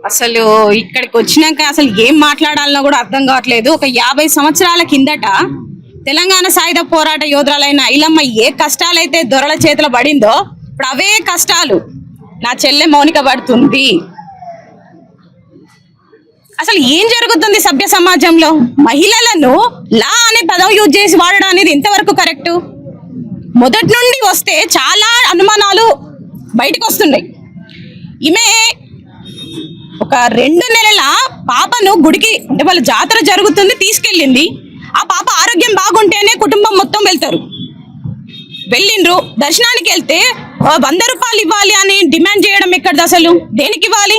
అసలు ఇక్కడికి వచ్చినాక అసలు ఏం మాట్లాడాలనో కూడా అర్థం కావట్లేదు. ఒక 50 సంవత్సరాల కిందట తెలంగాణ సాయుధ పోరాట యోధురాలైన ఐలమ్మ ఏ కష్టాలైతే దొరల చేతిలో పడిందో ఇప్పుడు అవే కష్టాలు నా చెల్లె మౌనిక పడుతుంది. అసలు ఏం జరుగుతుంది సభ్య సమాజంలో? మహిళలను లా అనే పదం యూజ్ చేసి వాడడం అనేది ఎంతవరకు కరెక్టు? మొదటి నుండి వస్తే చాలా అనుమానాలు బయటకు వస్తున్నాయి. ఈమె ఒక 2 నెలల పాపను గుడికి అంటే వాళ్ళ జాతర జరుగుతుంది తీసుకెళ్ళింది. ఆ పాప ఆరోగ్యం బాగుంటేనే కుటుంబం మొత్తం వెళ్ళిండ్రు. దర్శనానికి వెళ్తే 100 రూపాయలు ఇవ్వాలి అని డిమాండ్ చేయడం ఎక్కడిది? అసలు దేనికి ఇవ్వాలి?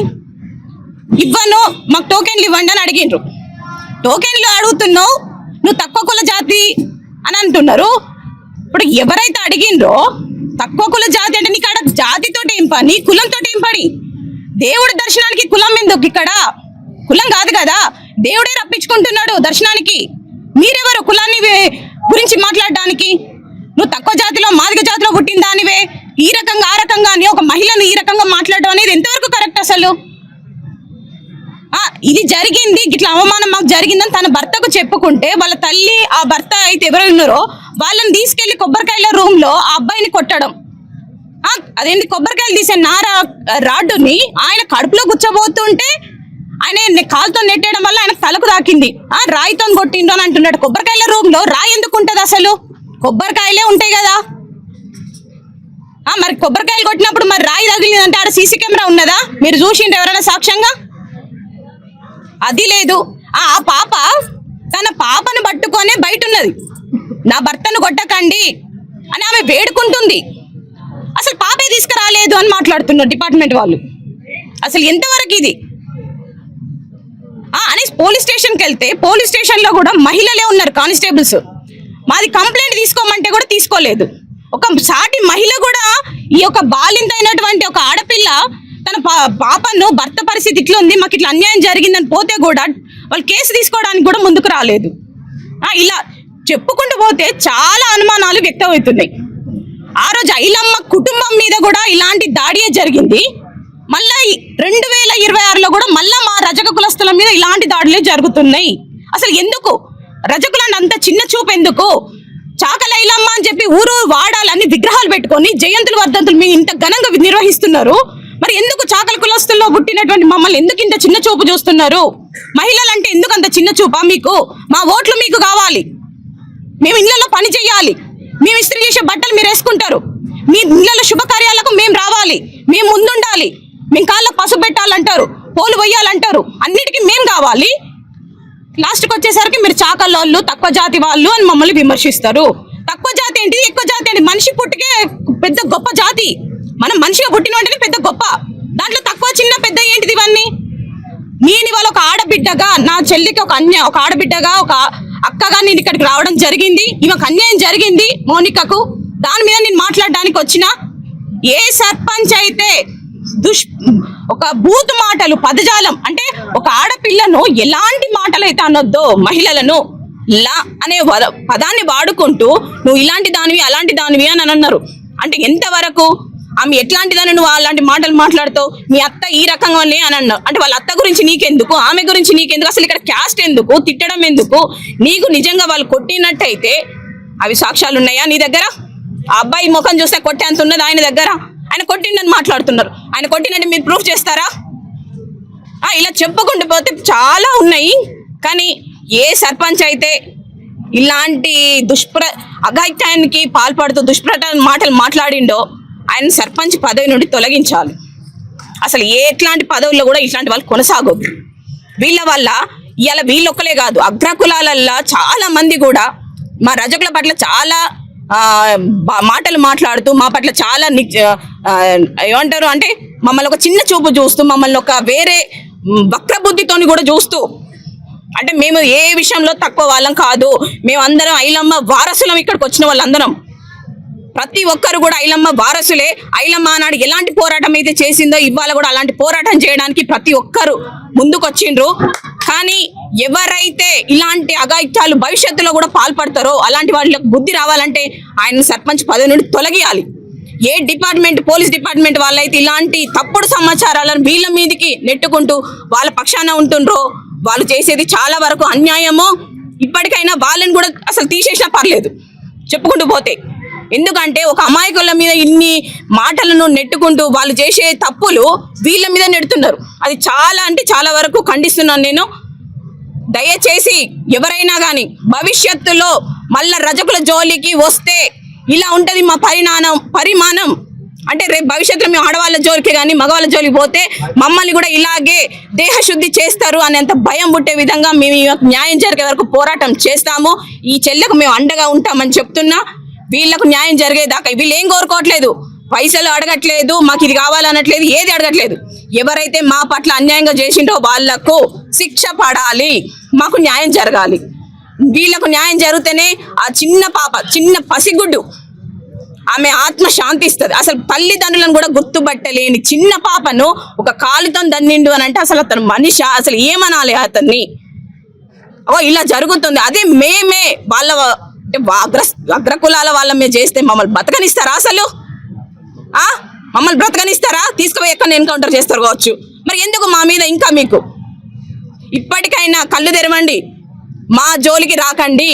ఇవ్వను, మాకు టోకెన్లు ఇవ్వండి అని అడిగిండ్రు. టోకెన్లు అడుగుతున్నావు, నువ్వు తక్కువ కుల జాతి అని అంటున్నారు. ఇప్పుడు ఎవరైతే అడిగిండ్రో తక్కువ కుల జాతి అంటే నీకు ఆడ జాతితో ఏం పని, కులంతో ఏం పని? దేవుడి దర్శనానికి కులం ఎందుకు? ఇక్కడ కులం కాదు కదా, దేవుడే రప్పించుకుంటున్నాడు దర్శనానికి. మీరెవరు కులాన్ని గురించి మాట్లాడడానికి? నువ్వు తక్కువ జాతిలో మాదిగ జాతిలో పుట్టిన దానివే ఈ రకంగా ఆ రకంగా అని ఒక మహిళను ఈ రకంగా మాట్లాడడం అనేది ఎంతవరకు కరెక్ట్? అసలు ఇది జరిగింది, ఇట్లా అవమానం మాకు జరిగిందని తన భర్తకు చెప్పుకుంటే వాళ్ళ తల్లి ఆ భర్త అయితే ఎవరు ఉన్నారో వాళ్ళని తీసుకెళ్లి కొబ్బరికాయల రూమ్ లో ఆ అబ్బాయిని కొట్టడం. అదేంటి, కొబ్బరికాయలు తీసే రాడ్డుని ఆయన కడుపులో గుచ్చబోతుంటే ఆయన కాలుతో నెట్టేయడం వల్ల ఆయన తలకు తాకింది. రాయితో కొట్టిండు అని అంటున్నాడు. కొబ్బరికాయల రూమ్ లో రాయి ఎందుకు ఉంటది? అసలు కొబ్బరికాయలే ఉంటాయి కదా. మరి కొబ్బరికాయలు కొట్టినప్పుడు మరి రాయి తగిలిందంటే ఆడ సీసీ కెమెరా ఉన్నదా? మీరు చూసిండ్రు ఎవరైనా సాక్ష్యంగా? అది లేదు. ఆ పాప తన పాపను పట్టుకొనే బయట ఉన్నది. నా భర్తను కొట్టకండి అని ఆమె వేడుకుంటుంది. అసలు పాపే తీసుకురాలేదు అని మాట్లాడుతున్నారు డిపార్ట్మెంట్ వాళ్ళు. అసలు ఎంతవరకు ఇది అని పోలీస్ స్టేషన్కి వెళ్తే పోలీస్ స్టేషన్లో కూడా మహిళలే ఉన్నారు, కానిస్టేబుల్స్. మాది కంప్లైంట్ తీసుకోమంటే కూడా తీసుకోలేదు. ఒక సాటి మహిళ కూడా ఈ యొక్క బాలింత అయినటువంటి ఒక ఆడపిల్ల తన పాపను భర్త పరిస్థితి ఇట్లా ఉంది, మాకు ఇట్లా అన్యాయం జరిగిందని పోతే కూడా వాళ్ళు కేసు తీసుకోవడానికి కూడా ముందుకు రాలేదు. ఇలా చెప్పుకుంటూ పోతే చాలా అనుమానాలు వ్యక్తమవుతున్నాయి. ఆ రోజు ఐలమ్మ కుటుంబం మీద కూడా ఇలాంటి దాడియే జరిగింది. మళ్ళా 2026లో కూడా మళ్ళా మా రజక కులస్తుల మీద ఇలాంటి దాడులే జరుగుతున్నాయి. అసలు ఎందుకు రజకులను అంత చిన్న చూపు ఎందుకు? చాకల ఐలమ్మ అని చెప్పి ఊరు వాడాలని విగ్రహాలు పెట్టుకొని జయంతులు వర్ధంతులు మీరు ఇంత ఘనంగా నిర్వహిస్తున్నారు. మరి ఎందుకు చాకల కులస్తుల్లో పుట్టినటువంటి మమ్మల్ని ఎందుకు ఇంత చిన్న చూపు చూస్తున్నారు? మహిళలంటే ఎందుకు అంత చిన్న చూపా మీకు? మా ఓట్లు మీకు కావాలి, మేము ఇళ్లలో పని చేయాలి, మేము ఇస్త్రీ చేసే బట్టలు మీరు వేసుకుంటారు, మీ ఇళ్లలో శుభకార్యాలకు మేము రావాలి, మేము ముందుండాలి, మేము కాళ్ళకు పసుపు పెట్టాలంటారు, పోలు వేయాలంటారు, అన్నిటికీ మేము కావాలి. లాస్ట్కి వచ్చేసరికి మీరు చాకల్లోళ్ళు తక్కువ జాతి వాళ్ళు అని మమ్మల్ని విమర్శిస్తారు. తక్కువ జాతి ఏంటి, ఎక్కువ జాతి ఏంటి? మనిషి పుట్టికే పెద్ద గొప్ప జాతి. మనం మనిషిగా పుట్టిన వెంటనే పెద్ద గొప్ప, దాంట్లో తక్కువ చిన్న పెద్ద ఏంటిది? ఇవన్నీ నేను ఇవాళ ఒక ఆడబిడ్డగా నా చెల్లికి ఒక ఆడబిడ్డగా ఒక అక్కగా నేను ఇక్కడికి రావడం జరిగింది. ఈమెకు అన్యాయం జరిగింది మౌనికకు, దాని మీద నేను మాట్లాడడానికి వచ్చిన. ఏ సర్పంచ్ అయితే ఒక బూత్ మాటలు పదజాలం అంటే ఒక ఆడపిల్లను ఎలాంటి మాటలు అయితే అనొద్దో మహిళలను లా అనే పదాన్ని వాడుకుంటూ నువ్వు ఇలాంటి దానివి అలాంటి దానివి అని అన్నారు. అంటే ఎంతవరకు ఆమె ఎట్లాంటిదని నువ్వు అలాంటి మాటలు మాట్లాడుతావు? మీ అత్త ఈ రకంగా అని అన్నారు. అంటే వాళ్ళ అత్త గురించి నీకెందుకు, ఆమె గురించి నీకెందుకు? అసలు ఇక్కడ క్యాస్ట్ ఎందుకు, తిట్టడం ఎందుకు? నీకు నిజంగా వాళ్ళు కొట్టినట్టయితే అవి సాక్ష్యాలు ఉన్నాయా నీ దగ్గర? ఆ అబ్బాయి ముఖం చూస్తే కొట్టే అంత ఉన్నది ఆయన దగ్గర. ఆయన కొట్టిండని మాట్లాడుతున్నారు. ఆయన కొట్టినట్టు మీరు ప్రూఫ్ చేస్తారా? ఇలా చెప్పుకుంటూ పోతే చాలా ఉన్నాయి. కానీ ఏ సర్పంచ్ అయితే ఇలాంటి అఘాయిత్యానికి పాల్పడుతూ మాటలు మాట్లాడిండో ఆయన సర్పంచ్ పదవి నుండి తొలగించాలి. అసలు ఎట్లాంటి పదవుల్లో కూడా ఇట్లాంటి వాళ్ళు కొనసాగొద్దు. వీళ్ళ వల్ల ఇవాళ వీళ్ళొక్కలే కాదు, అగ్రకులాలల్లో చాలా మంది కూడా మా రజకుల పట్ల చాలా మాటలు మాట్లాడుతూ మా పట్ల చాలా ఏమంటారు అంటే మమ్మల్ని ఒక చిన్న చూపు చూస్తూ, మమ్మల్ని ఒక వేరే వక్రబుద్ధితోని కూడా చూస్తూ, అంటే మేము ఏ విషయంలో తక్కువ వాళ్ళం కాదు, మేమందరం ఐలమ్మ వారసులం. ఇక్కడికి వచ్చిన వాళ్ళందరం ప్రతి ఒక్కరు కూడా ఐలమ్మ వారసులే. ఐలమ్మ ఆనాడు ఎలాంటి పోరాటం అయితే చేసిందో ఇవాళ కూడా అలాంటి పోరాటం చేయడానికి ప్రతి ఒక్కరు ముందుకొచ్చిండ్రు. కానీ ఎవరైతే ఇలాంటి అఘాయిత్యాలు భవిష్యత్తులో కూడా పాల్పడతారో అలాంటి వాళ్ళకి బుద్ధి రావాలంటే ఆయన సర్పంచ్ పదవి నుండి తొలగియాలి. ఏ డిపార్ట్మెంట్, పోలీస్ డిపార్ట్మెంట్ వాళ్ళైతే ఇలాంటి తప్పుడు సమాచారాలను వీళ్ళ మీదకి నెట్టుకుంటూ వాళ్ళ పక్షాన ఉంటుండ్రో వాళ్ళు చేసేది చాలా వరకు అన్యాయమో. ఇప్పటికైనా వాళ్ళని కూడా అసలు తీసేసినా పర్లేదు చెప్పుకుంటూ పోతే. ఎందుకంటే ఒక అమాయకుల మీద ఇన్ని మాటలను నెట్టుకుంటూ వాళ్ళు చేసే తప్పులు వీళ్ళ మీద నెడుతున్నారు. అది చాలా అంటే చాలా వరకు ఖండిస్తున్నాను నేను. దయచేసి ఎవరైనా కానీ భవిష్యత్తులో మళ్ళా రజకుల జోలికి వస్తే ఇలా ఉంటుంది మా పరిమాణం. అంటే రేపు భవిష్యత్తులో మేము ఆడవాళ్ళ జోలికి కానీ మగవాళ్ళ జోలికి పోతే మమ్మల్ని కూడా ఇలాగే దేహశుద్ధి చేస్తారు అనేంత భయం పుట్టే విధంగా మేము న్యాయం జరిగే వరకు పోరాటం చేస్తాము. ఈ చెల్లెకు మేము అండగా ఉంటామని చెప్తున్నా. వీళ్ళకు న్యాయం జరిగేదాకా వీళ్ళు ఏం కోరుకోవట్లేదు, పైసలు అడగట్లేదు, మాకు ఇది కావాలనట్లేదు, ఏది అడగట్లేదు. ఎవరైతే మా పట్ల అన్యాయంగా చేసిండో వాళ్లకు శిక్ష పడాలి, మాకు న్యాయం జరగాలి. వీళ్ళకు న్యాయం జరిగితేనే ఆ చిన్న పాప, చిన్న పసిగుడ్డు, ఆమె ఆత్మ శాంతిస్తుంది. అసలు తల్లిదండ్రులను కూడా గుర్తుపట్టలేని చిన్న పాపను ఒక కాలుతో దన్నిండు అని అంటే అసలు అతను మనిషి, అసలు ఏమనాలి అతన్ని? ఇలా జరుగుతుంది. అదే మేమే వాళ్ళ అగ్రకులాల వాళ్ళ మీద చేస్తే మమ్మల్ని బతకనిస్తారా? అసలు మమ్మల్ని బ్రతకనిస్తారా? తీసుకుపోయి ఎక్కడ ఎన్కౌంటర్ చేస్తారు కావచ్చు. మరి ఎందుకు మా మీద ఇంకా మీకు? ఇప్పటికైనా కళ్ళు తెరవండి, మా జోలికి రాకండి.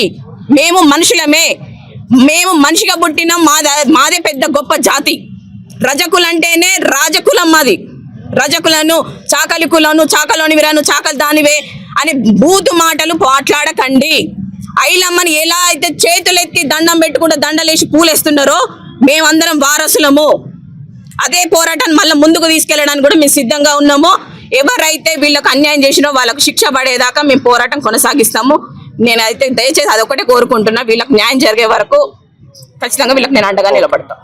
మేము మనుషులమే, మేము మనిషిగా పుట్టినాం. మాదే పెద్ద గొప్ప జాతి. రజకులంటేనే రాజకులం మాది. రజకులను చాకలి కులను, చాకలోని విరాను, చాకలి దానివే అని బూతు మాటలు మాట్లాడకండి. ఐలమ్మని ఎలా అయితే చేతులెత్తి దండం పెట్టుకుంటూ దండలేసి పూలేస్తున్నారో మేమందరం వారసులము. అదే పోరాటాన్ని మళ్ళీ ముందుకు తీసుకెళ్ళడానికి కూడా మేము సిద్ధంగా ఉన్నాము. ఎవరైతే వీళ్ళకు అన్యాయం చేసినో వాళ్ళకు శిక్ష పడేదాకా మేము పోరాటం కొనసాగిస్తాము. నేనైతే దయచేసి అదొకటే కోరుకుంటున్నా, వీళ్ళకి న్యాయం జరిగే వరకు ఖచ్చితంగా వీళ్ళకి నేను అండగా నిలబడతాను.